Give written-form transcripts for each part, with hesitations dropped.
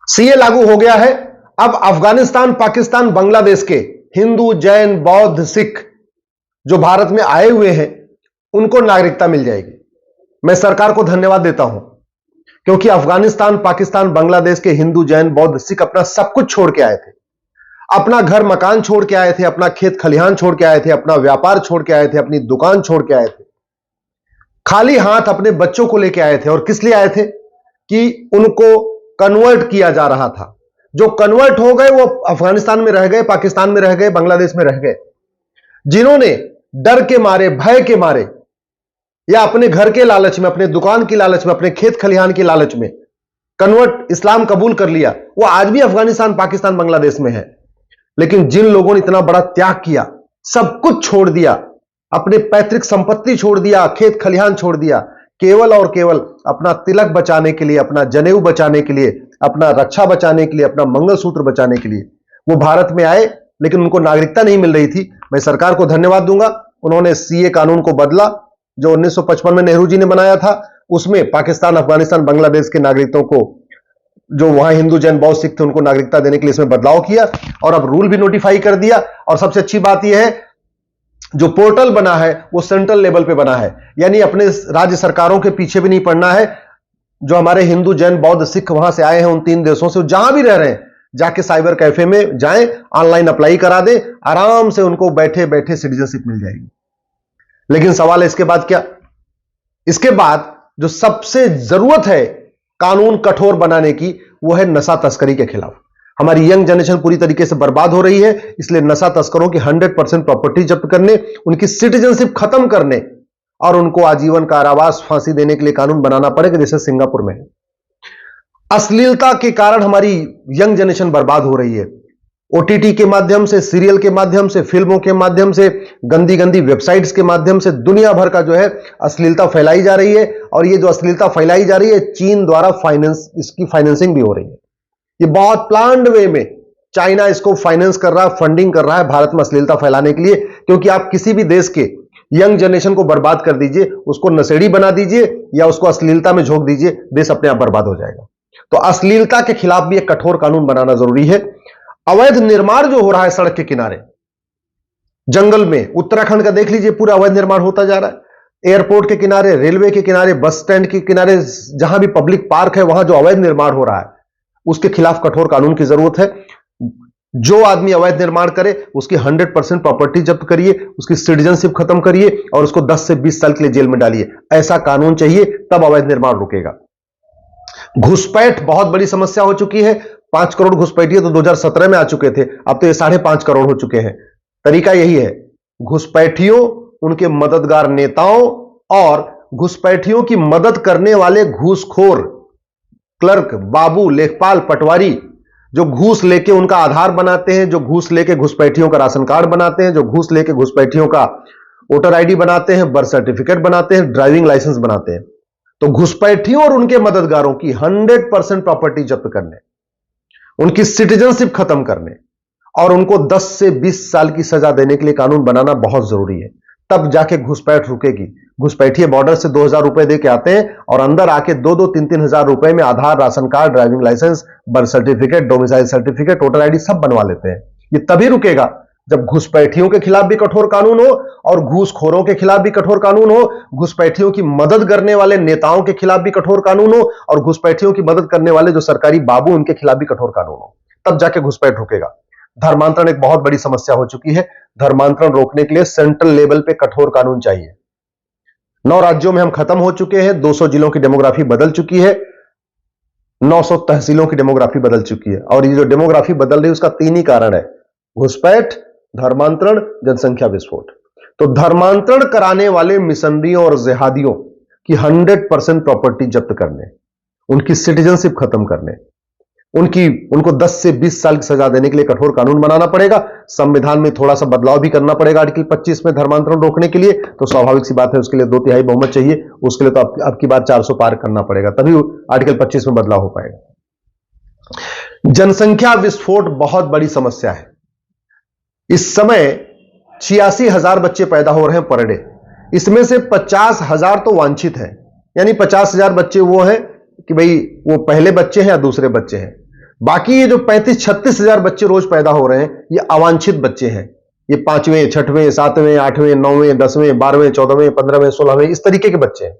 CA लागू हो गया है। अब अफगानिस्तान, पाकिस्तान, बांग्लादेश के हिंदू, जैन, बौद्ध, सिख जो भारत में आए हुए हैं उनको नागरिकता मिल जाएगी। मैं सरकार को धन्यवाद देता हूं क्योंकि अफगानिस्तान, पाकिस्तान, बांग्लादेश के हिंदू, जैन, बौद्ध, सिख अपना सब कुछ छोड़ के आए थे। अपना घर मकान छोड़ के आए थे, अपना खेत खलिहान छोड़ के आए थे, अपना व्यापार छोड़ के आए थे, अपनी दुकान छोड़ के आए थे, खाली हाथ अपने बच्चों को लेके आए थे। और किस लिए आए थे? कि उनको कन्वर्ट किया जा रहा था। जो कन्वर्ट हो गए वो अफगानिस्तान में रह गए, पाकिस्तान में रह गए, बांग्लादेश में रह गए। जिन्होंने डर के मारे, भय के मारे या अपने घर के लालच में, अपने दुकान की लालच में, अपने खेत खलिहान की लालच में कन्वर्ट इस्लाम कबूल कर लिया, वो आज भी अफगानिस्तान, पाकिस्तान, बांग्लादेश में है। लेकिन जिन लोगों ने इतना बड़ा त्याग किया, सब कुछ छोड़ दिया, अपने पैतृक संपत्ति छोड़ दिया, खेत खलिहान छोड़ दिया, केवल और केवल अपना तिलक बचाने के लिए, अपना जनेऊ बचाने के लिए, अपना रक्षा बचाने के लिए, अपना मंगलसूत्र बचाने के लिए वो भारत में आए, लेकिन उनको नागरिकता नहीं मिल रही थी। मैं सरकार को धन्यवाद दूंगा, उन्होंने सीए कानून को बदला जो 1955 में नेहरू जी ने बनाया था। उसमें पाकिस्तान, अफगानिस्तान, बांग्लादेश के नागरिकों को, जो वहां हिंदू, जैन, बौद्ध, सिख थे, उनको नागरिकता देने के लिए इसमें बदलाव किया और अब रूल भी नोटिफाई कर दिया। और सबसे अच्छी बात यह है, जो पोर्टल बना है वो सेंट्रल लेवल पे बना है, यानी अपने राज्य सरकारों के पीछे भी नहीं पड़ना है। जो हमारे हिंदू, जैन, बौद्ध, सिख वहां से आए हैं उन 3 देशों से, जहां भी रह रहे हैं, जाके साइबर कैफे में जाएं, ऑनलाइन अप्लाई करा दें, आराम से उनको बैठे बैठे सिटीजनशिप मिल जाएगी। लेकिन सवाल है इसके बाद क्या? इसके बाद जो सबसे जरूरत है कानून कठोर बनाने की, वो है नशा तस्करी के खिलाफ। हमारी यंग जनरेशन पूरी तरीके से बर्बाद हो रही है, इसलिए नशा तस्करों की 100% प्रॉपर्टी जब्त करने, उनकी सिटीजनशिप खत्म करने और उनको आजीवन कारावास, फांसी देने के लिए कानून बनाना पड़ेगा, जैसे सिंगापुर में है। अश्लीलता के कारण हमारी यंग जनरेशन बर्बाद हो रही है। ओटीटी के माध्यम से, सीरियल के माध्यम से, फिल्मों के माध्यम से, गंदी गंदी वेबसाइट्स के माध्यम से दुनिया भर का जो है अश्लीलता फैलाई जा रही है। और ये जो अश्लीलता फैलाई जा रही है, चीन द्वारा इसकी फाइनेंसिंग भी हो रही है। ये बहुत प्लान्ड वे में चाइना इसको फाइनेंस कर रहा है, फंडिंग कर रहा है भारत में अश्लीलता फैलाने के लिए। क्योंकि आप किसी भी देश के यंग जनरेशन को बर्बाद कर दीजिए, उसको नशेड़ी बना दीजिए या उसको अश्लीलता में झोंक दीजिए, देश अपने आप बर्बाद हो जाएगा। तो अश्लीलता के खिलाफ भी एक कठोर कानून बनाना जरूरी है। अवैध निर्माण जो हो रहा है सड़क के किनारे, जंगल में, उत्तराखंड का देख लीजिए, पूरा अवैध निर्माण होता जा रहा है। एयरपोर्ट के किनारे, रेलवे के किनारे, बस स्टैंड के किनारे, जहां भी पब्लिक पार्क है, वहां जो अवैध निर्माण हो रहा है, उसके खिलाफ कठोर कानून की जरूरत है। जो आदमी अवैध निर्माण करे उसकी 100% प्रॉपर्टी जब्त करिए, उसकी सिटीजनशिप खत्म करिए और उसको 10 से 20 साल के लिए जेल में डालिए। ऐसा कानून चाहिए, तब अवैध निर्माण रुकेगा। घुसपैठ बहुत बड़ी समस्या हो चुकी है। 5 करोड़ घुसपैठिए तो 2017 में आ चुके थे, अब तो ये 5.5 करोड़ हो चुके हैं। तरीका यही है, घुसपैठियों, उनके मददगार नेताओं और घुसपैठियों की मदद करने वाले घूसखोर क्लर्क, बाबू, लेखपाल, पटवारी, जो घूस लेके उनका आधार बनाते हैं, जो घूस लेके घुसपैठियों का राशन कार्ड बनाते हैं, जो घूस लेके घुसपैठियों का वोटर आईडी बनाते हैं, बर्थ सर्टिफिकेट बनाते हैं, ड्राइविंग लाइसेंस बनाते हैं। तो घुसपैठियों और उनके मददगारों की 100% प्रॉपर्टी जब्त करने, उनकी सिटीजनशिप खत्म करने और उनको 10 से 20 साल की सजा देने के लिए कानून बनाना बहुत जरूरी है। तब जाके घुसपैठ रुकेगी। घुसपैठिए बॉर्डर से 2000 रुपए दे के आते हैं और अंदर आके 2-2, 3-3 हजार रुपए में Aadhaar, ration card, driving licence, birth certificate, domicile certificate, voter ID सब बनवा लेते हैं। ये तभी रुकेगा जब घुसपैठियों के खिलाफ भी कठोर कानून हो और घूसखोरों के खिलाफ भी कठोर कानून हो, घुसपैठियों की मदद करने वाले नेताओं के खिलाफ भी कठोर कानून हो और घुसपैठियों की मदद करने वाले जो सरकारी बाबू, उनके खिलाफ भी कठोर कानून हो। तब जाके घुसपैठ रुकेगा। धर्मांतरण एक बहुत बड़ी समस्या हो चुकी है। धर्मांतरण रोकने के लिए सेंट्रल लेवल पे कठोर कानून चाहिए। 9 राज्यों में हम खत्म हो चुके हैं। 200 जिलों की डेमोग्राफी बदल चुकी है। 900 तहसीलों की डेमोग्राफी बदल चुकी है। और ये जो डेमोग्राफी बदल रही है उसका 3 ही कारण है, घुसपैठ, धर्मांतरण, जनसंख्या विस्फोट। तो धर्मांतरण कराने वाले मिशनरियों और जिहादियों की 100% प्रॉपर्टी जब्त करने, उनकी सिटीजनशिप खत्म करने, उनको 10 से 20 साल की सजा देने के लिए कठोर कानून बनाना पड़ेगा। संविधान में थोड़ा सा बदलाव भी करना पड़ेगा आर्टिकल 25 में धर्मांतरण रोकने के लिए। तो स्वाभाविक सी बात है, उसके लिए 2/3 बहुमत चाहिए। उसके लिए तो अब की बार 400 पार करना पड़ेगा, तभी आर्टिकल 25 में बदलाव हो पाएगा। जनसंख्या विस्फोट बहुत बड़ी समस्या है। इस समय 86,000 बच्चे पैदा हो रहे हैं पर डे। इसमें से 50,000 तो वांछित हैं, यानी 50,000 बच्चे वो हैं कि भाई वो पहले बच्चे हैं या दूसरे बच्चे हैं। बाकी ये जो 35-36 हजार बच्चे रोज पैदा हो रहे हैं, ये अवांछित बच्चे हैं। ये 5वें, 6वें, 7वें, 8वें, 9वें, 10वें, 12वें, 14वें, 15वें, 16वें, इस तरीके के बच्चे हैं।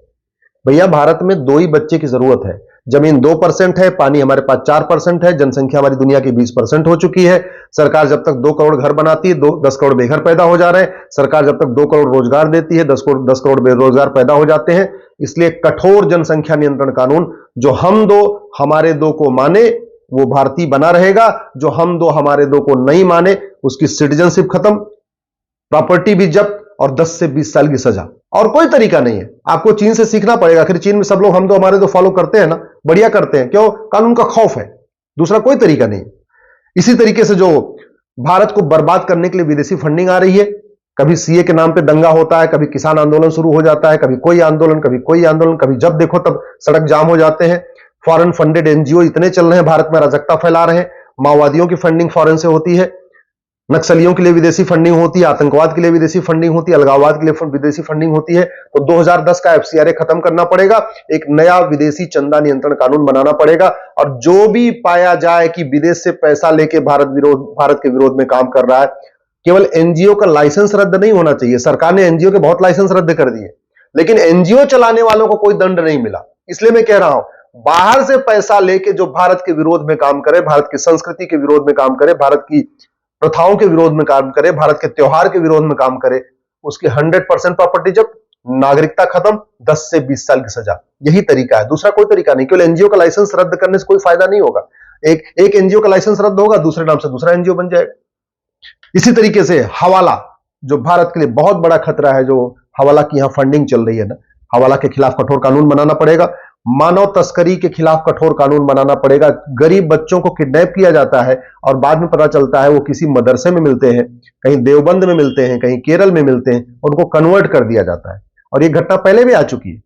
भैया भारत में 2 ही बच्चे की जरूरत है। जमीन 2% है, पानी हमारे पास 4% है, जनसंख्या हमारी दुनिया की 20% हो चुकी है। सरकार जब तक 2 करोड़ घर बनाती है, 10 करोड़ बेघर पैदा हो जा रहे हैं। सरकार जब तक 2 करोड़ रोजगार देती है, 10 करोड़ बेरोजगार पैदा हो जाते हैं। इसलिए कठोर जनसंख्या नियंत्रण कानून, जो हम 2 हमारे 2 को माने वो भारतीय बना रहेगा, जो हम 2 हमारे 2 को नहीं माने उसकी सिटीजनशिप खत्म, प्रॉपर्टी भी जब्त और 10 से 20 साल की सजा। और कोई तरीका नहीं है। आपको चीन से सीखना पड़ेगा। आखिर चीन में सब लोग हम 2 हमारे 2 फॉलो करते हैं ना, बढ़िया करते हैं। क्यों? कानून का खौफ है, दूसरा कोई तरीका नहीं। इसी तरीके से जो भारत को बर्बाद करने के लिए विदेशी फंडिंग आ रही है, कभी सीए के नाम पे दंगा होता है, कभी किसान आंदोलन शुरू हो जाता है, कभी कोई आंदोलन, कभी कोई आंदोलन, कभी जब देखो तब सड़क जाम हो जाते हैं। फॉरेन फंडेड एनजीओ इतने चल रहे हैं, भारत में अराजकता फैला रहे हैं। माओवादियों की फंडिंग फॉरेन से होती है, नक्सलियों के लिए विदेशी फंडिंग होती है, आतंकवाद के लिए विदेशी फंडिंग होती है, अलगाववाद के लिए विदेशी फंडिंग होती है। तो 2010 का एफसीआरए खत्म करना पड़ेगा, एक नया विदेशी चंदा नियंत्रण कानून बनाना पड़ेगा। और जो भी पाया जाए कि विदेश से पैसा लेके भारत के विरोध में काम कर रहा है, केवल एनजीओ का लाइसेंस रद्द नहीं होना चाहिए। सरकार ने एनजीओ के बहुत लाइसेंस रद्द कर दिए, लेकिन एनजीओ चलाने वालों को कोई दंड नहीं मिला। इसलिए मैं कह रहा हूं, बाहर से पैसा लेके जो भारत के विरोध में काम करे, भारत की संस्कृति के विरोध में काम करे, भारत की प्रथाओं के विरोध में काम करे, भारत के त्योहार के विरोध में काम करे, उसकी 100% प्रॉपर्टी जब्त, नागरिकता खत्म, 10 से 20 साल की सजा। यही तरीका है, दूसरा कोई तरीका नहीं। केवल एनजीओ का लाइसेंस रद्द करने से कोई फायदा नहीं होगा। एक एनजीओ का लाइसेंस रद्द होगा, दूसरे नाम से दूसरा एनजीओ बन जाएगा। इसी तरीके से हवाला, जो भारत के लिए बहुत बड़ा खतरा है, जो हवाला की यहां फंडिंग चल रही है ना, हवाला के खिलाफ कठोर कानून बनाना पड़ेगा। मानव तस्करी के खिलाफ कठोर कानून बनाना पड़ेगा। गरीब बच्चों को किडनैप किया जाता है और बाद में पता चलता है वो किसी मदरसे में मिलते हैं, कहीं देवबंद में मिलते हैं, कहीं केरल में मिलते हैं, उनको कन्वर्ट कर दिया जाता है। और ये घटना पहले भी आ चुकी है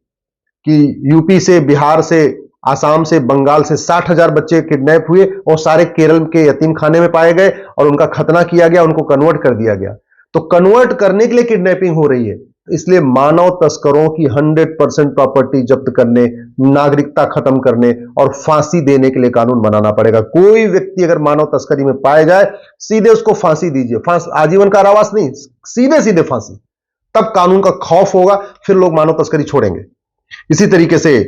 कि यूपी से, बिहार से, आसाम से, बंगाल से 60,000 बच्चे किडनैप हुए और सारे केरल के यतीम खाने में पाए गए और उनका खतना किया गया, उनको कन्वर्ट कर दिया गया। तो कन्वर्ट करने के लिए किडनैपिंग हो रही है, इसलिए मानव तस्करों की 100% प्रॉपर्टी जब्त करने, नागरिकता खत्म करने और फांसी देने के लिए कानून बनाना पड़ेगा। कोई व्यक्ति अगर मानव तस्करी में पाया जाए, सीधे उसको फांसी दीजिए। आजीवन कारावास नहीं, सीधे सीधे फांसी। तब कानून का खौफ होगा, फिर लोग मानव तस्करी छोड़ेंगे। इसी तरीके से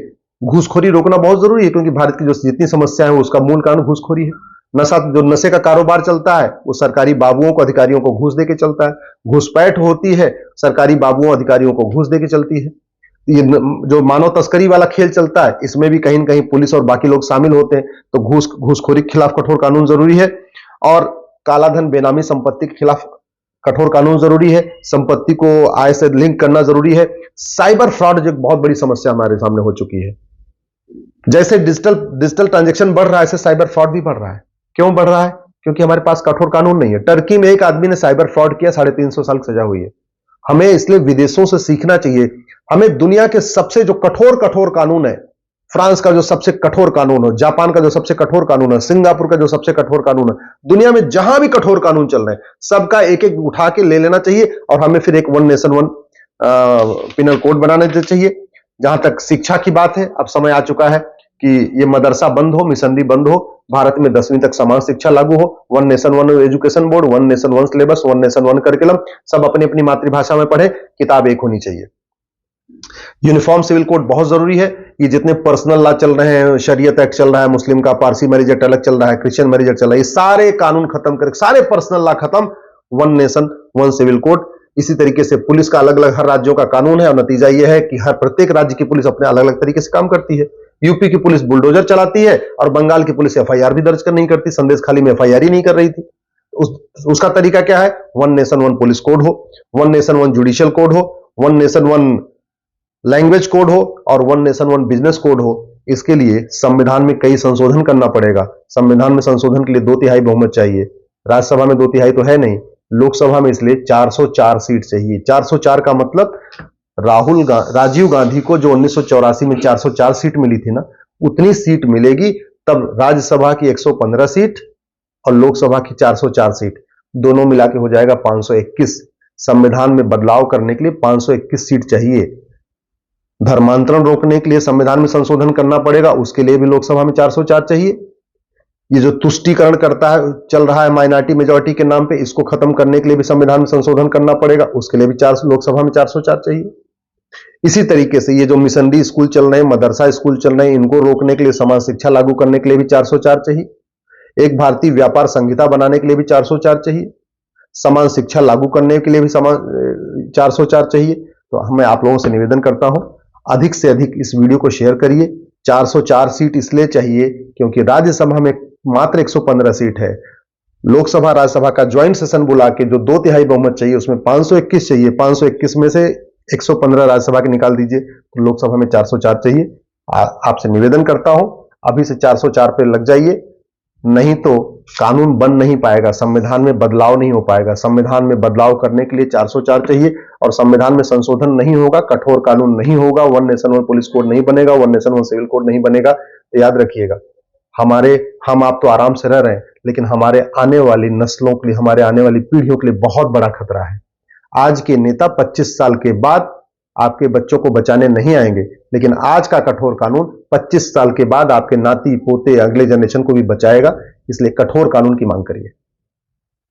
घूसखोरी रोकना बहुत जरूरी है, क्योंकि भारत की जो जितनी समस्या है उसका मूल कारण घूसखोरी है। जो नशे का कारोबार चलता है वो सरकारी बाबुओं को, अधिकारियों को घूस देके चलता है। घुसपैठ होती है, सरकारी बाबुओं, अधिकारियों को घूस देके चलती है। ये जो मानव तस्करी वाला खेल चलता है, इसमें भी कहीं न कहीं पुलिस और बाकी लोग शामिल होते हैं। तो घूसखोरी के खिलाफ कठोर कानून जरूरी है और कालाधन, बेनामी संपत्ति के खिलाफ कठोर कानून जरूरी है। संपत्ति को आय से लिंक करना जरूरी है। साइबर फ्रॉड जो बहुत बड़ी समस्या हमारे सामने हो चुकी है, जैसे डिजिटल ट्रांजैक्शन बढ़ रहा है, ऐसे साइबर फ्रॉड भी बढ़ रहा है। क्यों बढ़ रहा है? क्योंकि हमारे पास कठोर कानून नहीं है। टर्की में एक आदमी ने साइबर फ्रॉड किया, 350 साल की सजा हुई है। हमें इसलिए विदेशों से सीखना चाहिए। हमें दुनिया के सबसे जो कठोर कानून है, फ्रांस का जो सबसे कठोर कानून हो, जापान का जो सबसे कठोर कानून है, सिंगापुर का जो सबसे कठोर कानून है, दुनिया में जहां भी कठोर कानून चल रहे हैं, सबका एक एक उठा के ले लेना चाहिए और हमें फिर एक 1 नेशन 1 पिनल कोड बनाने चाहिए। जहां तक शिक्षा की बात है, अब समय आ चुका है कि ये मदरसा बंद हो, मिशनरी बंद हो, भारत में 10वीं तक समान शिक्षा लागू हो। 1 nation 1 education board, 1 nation 1 syllabus, 1 nation 1 curriculum, सब अपनी अपनी मातृभाषा में पढ़े, किताब एक होनी चाहिए। यूनिफॉर्म सिविल कोड बहुत जरूरी है। ये जितने पर्सनल लॉ चल रहे हैं, शरीयत एक्ट चल रहा है, मुस्लिम का पारसी मैरिज एक्ट अलग चल रहा है, क्रिश्चियन मैरिज एक्ट चल रहा है, ये सारे कानून खत्म करके, सारे पर्सनल लॉ खत्म, 1 नेशन 1 सिविल कोड। इसी तरीके से पुलिस का अलग अलग हर राज्यों का कानून है और नतीजा यह है कि हर प्रत्येक राज्य की पुलिस अपने अलग अलग तरीके से काम करती है। यूपी की पुलिस बुलडोजर चलाती है और बंगाल की पुलिस एफआईआर भी दर्ज नहीं करती। संदेश खाली में एफआईआर ही नहीं कर रही थी। उसका तरीका क्या है? 1 नेशन 1 पुलिस कोड हो, 1 नेशन 1 जुडिशियल कोड हो, 1 नेशन 1 लैंग्वेज कोड हो और 1 नेशन 1 बिजनेस कोड हो। इसके लिए संविधान में कई संशोधन करना पड़ेगा। संविधान में संशोधन के लिए 2/3 बहुमत चाहिए। राज्यसभा में 2/3 तो है नहीं, लोकसभा में इसलिए 404 सीट चाहिए। 404 का मतलब राजीव गांधी को जो 1984 में 404 सीट मिली थी ना, उतनी सीट मिलेगी। तब राज्यसभा की 115 सीट और लोकसभा की 404 सीट, दोनों मिला के हो जाएगा 521। संविधान में बदलाव करने के लिए 521 सीट चाहिए। धर्मांतरण रोकने के लिए संविधान में संशोधन करना पड़ेगा, उसके लिए भी लोकसभा में 404 चाहिए। ये जो तुष्टीकरण चल रहा है माइनॉरिटी मेजॉरिटी के नाम पे, इसको खत्म करने के लिए भी संविधान में संशोधन करना पड़ेगा। उसके लिए भी लोकसभा में 404 चाहिए। इसी तरीके से ये जो मिशनरी स्कूल चल रहे हैं, मदरसा स्कूल चल रहे हैं, इनको रोकने के लिए, समान शिक्षा लागू करने के लिए भी 404 चाहिए। एक भारतीय व्यापार संहिता बनाने के लिए भी 404 चाहिए। समान शिक्षा लागू करने के लिए भी 404 चाहिए। तो मैं आप लोगों से निवेदन करता हूं, अधिक से अधिक इस वीडियो को शेयर करिए। 404 सीट इसलिए चाहिए क्योंकि राज्यसभा में मात्र 115 सीट है। लोकसभा राज्यसभा का ज्वाइंट सेशन बुला के जो 2/3 बहुमत चाहिए, उसमें 521 चाहिए। 521 में से 115 राज्यसभा के निकाल दीजिए, तो लोकसभा में 404 चाहिए। आपसे निवेदन करता हूं, अभी से 404 पे लग जाइए, नहीं तो कानून बन नहीं पाएगा, संविधान में बदलाव नहीं हो पाएगा। संविधान में बदलाव करने के लिए 404 चाहिए, और संविधान में संशोधन नहीं होगा, कठोर कानून नहीं होगा, one nation one police code नहीं बनेगा, one nation one civil code नहीं बनेगा। तो याद रखिएगा, हम आप तो आराम से रह रहे हैं, लेकिन हमारे आने वाली नस्लों के लिए, हमारे आने वाली पीढ़ियों के लिए बहुत बड़ा खतरा है। आज के नेता 25 साल के बाद आपके बच्चों को बचाने नहीं आएंगे, लेकिन आज का कठोर कानून 25 साल के बाद आपके नाती पोते, अगले जनरेशन को भी बचाएगा। इसलिए कठोर कानून की मांग करिए।